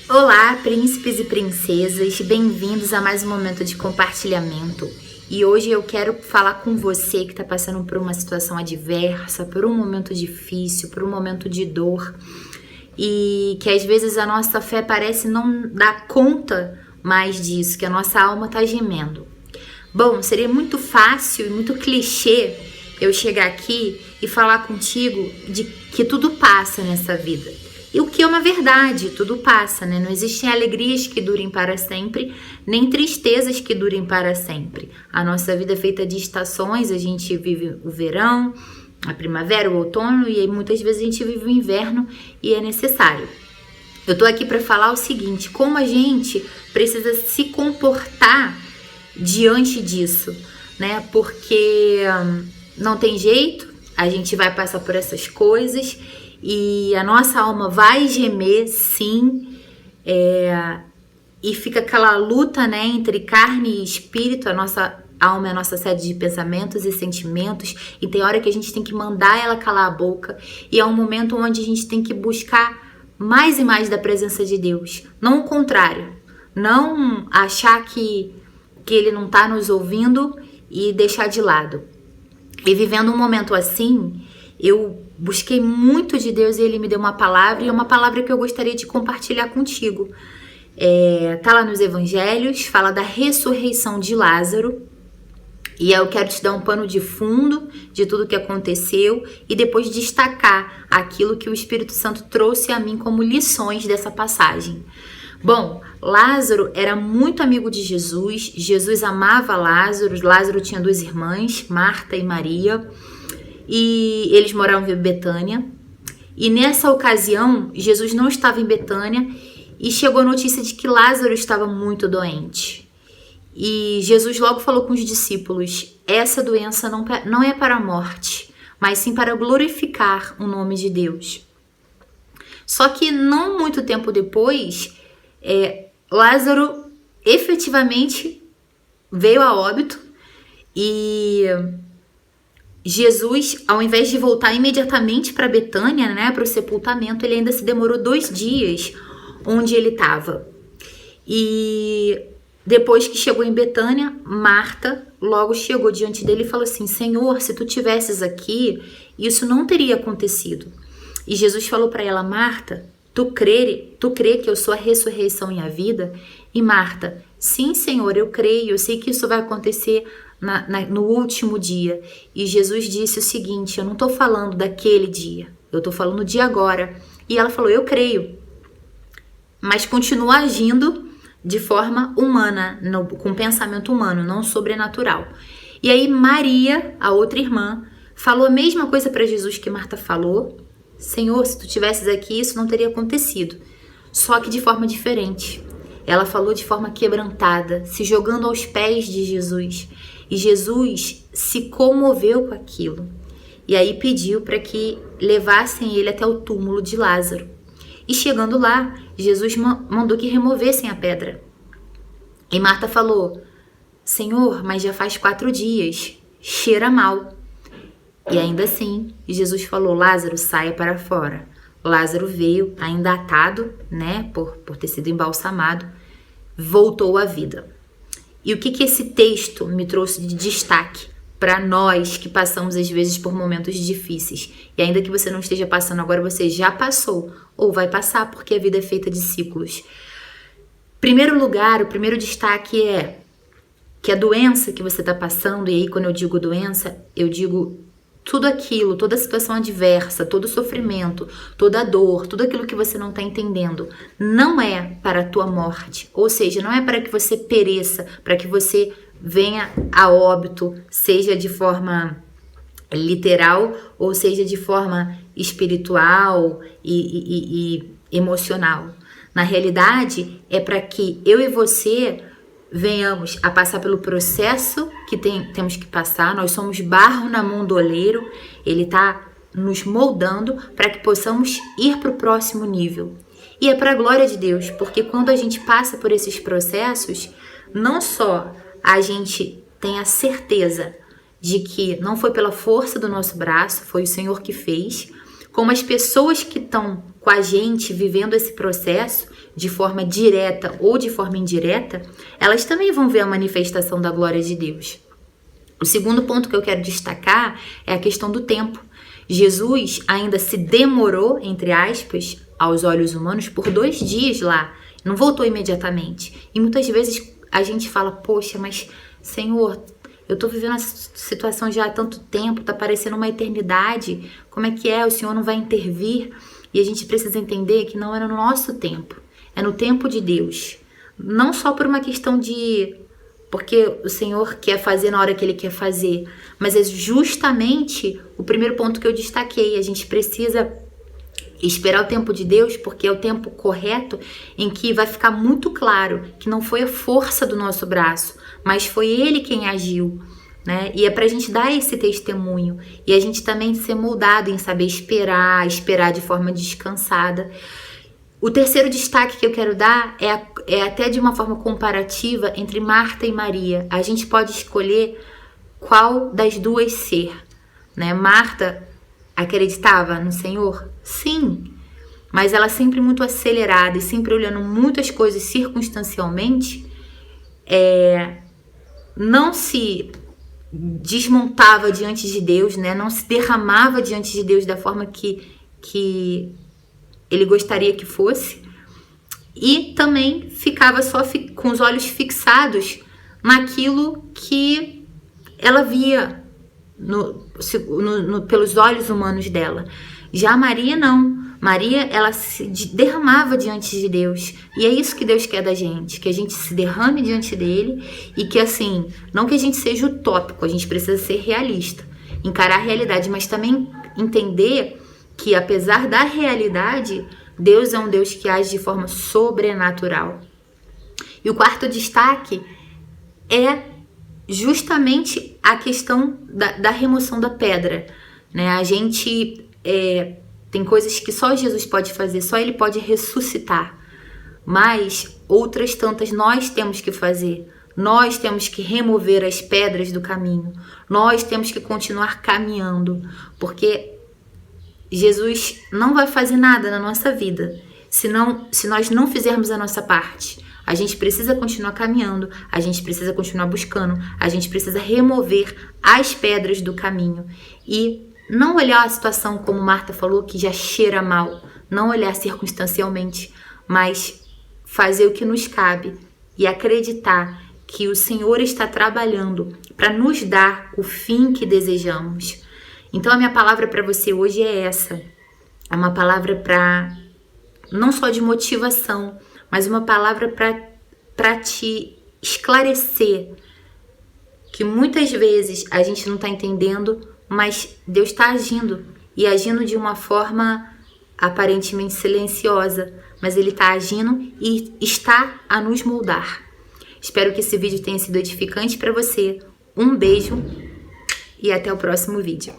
Olá, príncipes e princesas, bem-vindos a mais um momento de compartilhamento. E hoje eu quero falar com você que está passando por uma situação adversa, por um momento difícil, por um momento de dor, e que às vezes a nossa fé parece não dar conta mais disso, que a nossa alma está gemendo. Bom, seria muito fácil e muito clichê eu chegar aqui e falar contigo de que tudo passa nessa vida. E o que é uma verdade, tudo passa, né? Não existem alegrias que durem para sempre, nem tristezas que durem para sempre. A nossa vida é feita de estações, a gente vive o verão, a primavera, o outono, e aí muitas vezes a gente vive o inverno e é necessário. Eu tô aqui para falar o seguinte, como a gente precisa se comportar diante disso, né? Porque não tem jeito, a gente vai passar por essas coisas e a nossa alma vai gemer, sim, e fica aquela luta, né, entre carne e espírito. A nossa alma é a nossa sede de pensamentos e sentimentos, e tem hora que a gente tem que mandar ela calar a boca, e é um momento onde a gente tem que buscar mais e mais da presença de Deus, não o contrário, não achar que ele não está nos ouvindo e deixar de lado. E vivendo um momento assim, eu busquei muito de Deus e Ele me deu uma palavra, e é uma palavra que eu gostaria de compartilhar contigo. Tá lá nos Evangelhos, fala da ressurreição de Lázaro, e eu quero te dar um pano de fundo de tudo que aconteceu e depois destacar aquilo que o Espírito Santo trouxe a mim como lições dessa passagem. Bom, Lázaro era muito amigo de Jesus, Jesus amava Lázaro, Lázaro tinha duas irmãs, Marta e Maria, e eles moravam em Betânia, e nessa ocasião Jesus não estava em Betânia e chegou a notícia de que Lázaro estava muito doente. E Jesus logo falou com os discípulos: essa doença não é para a morte, mas sim para glorificar o nome de Deus. Só que não muito tempo depois, Lázaro efetivamente veio a óbito, e Jesus, ao invés de voltar imediatamente para Betânia, né, para o sepultamento, ele ainda se demorou 2 dias onde ele estava. E depois que chegou em Betânia, Marta logo chegou diante dele e falou assim: Senhor, se tu tivesses aqui, isso não teria acontecido. E Jesus falou para ela: Marta, tu crê que eu sou a ressurreição e a vida? E Marta: sim, Senhor, eu creio, eu sei que isso vai acontecer no último dia. E Jesus disse o seguinte: eu não estou falando daquele dia, eu estou falando de agora. E ela falou: eu creio, mas continua agindo de forma humana, com pensamento humano, não sobrenatural. E aí Maria, a outra irmã, falou a mesma coisa para Jesus que Marta falou: Senhor, se tu tivesses aqui, isso não teria acontecido. Só que de forma diferente. Ela falou de forma quebrantada, se jogando aos pés de Jesus. E Jesus se comoveu com aquilo. E aí pediu para que levassem ele até o túmulo de Lázaro. E chegando lá, Jesus mandou que removessem a pedra. E Marta falou: Senhor, mas já faz 4 dias, cheira mal. E ainda assim, Jesus falou: Lázaro, saia para fora. Lázaro veio, ainda atado, né, por ter sido embalsamado, voltou à vida. E o que esse texto me trouxe de destaque para nós que passamos às vezes por momentos difíceis? E ainda que você não esteja passando agora, você já passou ou vai passar, porque a vida é feita de ciclos. Primeiro lugar, o primeiro destaque é que a doença que você está passando, e aí quando eu digo doença, eu digo tudo aquilo, toda a situação adversa, todo o sofrimento, toda a dor, tudo aquilo que você não está entendendo, não é para a tua morte. Ou seja, não é para que você pereça, para que você venha a óbito, seja de forma literal ou seja de forma espiritual e emocional. Na realidade, é para que eu e você venhamos a passar pelo processo que temos que passar. Nós somos barro na mão do oleiro, ele está nos moldando para que possamos ir para o próximo nível. E é para a glória de Deus, porque quando a gente passa por esses processos, não só a gente tem a certeza de que não foi pela força do nosso braço, foi o Senhor que fez, como as pessoas que estão com a gente vivendo esse processo de forma direta ou de forma indireta, elas também vão ver a manifestação da glória de Deus. O segundo ponto que eu quero destacar é a questão do tempo. Jesus ainda se demorou, entre aspas, aos olhos humanos por 2 dias lá, não voltou imediatamente. E muitas vezes a gente fala, poxa, mas Senhor, eu tô vivendo essa situação já há tanto tempo, tá parecendo uma eternidade, como é que é? O Senhor não vai intervir? E a gente precisa entender que não é no nosso tempo, é no tempo de Deus. Não só por uma questão de... porque o Senhor quer fazer na hora que Ele quer fazer, mas é justamente o primeiro ponto que eu destaquei. A gente precisa esperar o tempo de Deus, porque é o tempo correto em que vai ficar muito claro que não foi a força do nosso braço, mas foi Ele quem agiu, né? E é pra gente dar esse testemunho e a gente também ser moldado em saber esperar de forma descansada. O terceiro destaque que eu quero dar é até de uma forma comparativa entre Marta e Maria. A gente pode escolher qual das duas ser, né? Marta acreditava no Senhor? Sim, mas ela sempre muito acelerada e sempre olhando muitas coisas circunstancialmente, não se desmontava diante de Deus, né? Não se derramava diante de Deus da forma que Ele gostaria que fosse, e também ficava só com os olhos fixados naquilo que ela via pelos olhos humanos dela. Já Maria não. Maria, ela se derramava diante de Deus. E é isso que Deus quer da gente, que a gente se derrame diante dele e que, assim, não que a gente seja utópico, a gente precisa ser realista, encarar a realidade, mas também entender que, apesar da realidade, Deus é um Deus que age de forma sobrenatural. E o quarto destaque é justamente a questão da remoção da pedra, né? A gente tem coisas que só Jesus pode fazer, só Ele pode ressuscitar, mas outras tantas nós temos que fazer. Nós temos que remover as pedras do caminho, nós temos que continuar caminhando, porque Jesus não vai fazer nada na nossa vida se nós não fizermos a nossa parte. A gente precisa continuar caminhando, a gente precisa continuar buscando, a gente precisa remover as pedras do caminho e não olhar a situação como Marta falou, que já cheira mal, não olhar circunstancialmente, mas fazer o que nos cabe e acreditar que o Senhor está trabalhando para nos dar o fim que desejamos. Então a minha palavra para você hoje é essa. É uma palavra para não só de motivação, mas uma palavra para te esclarecer que muitas vezes a gente não está entendendo, mas Deus está agindo e agindo de uma forma aparentemente silenciosa, mas Ele está agindo e está a nos moldar. Espero que esse vídeo tenha sido edificante para você. Um beijo e até o próximo vídeo.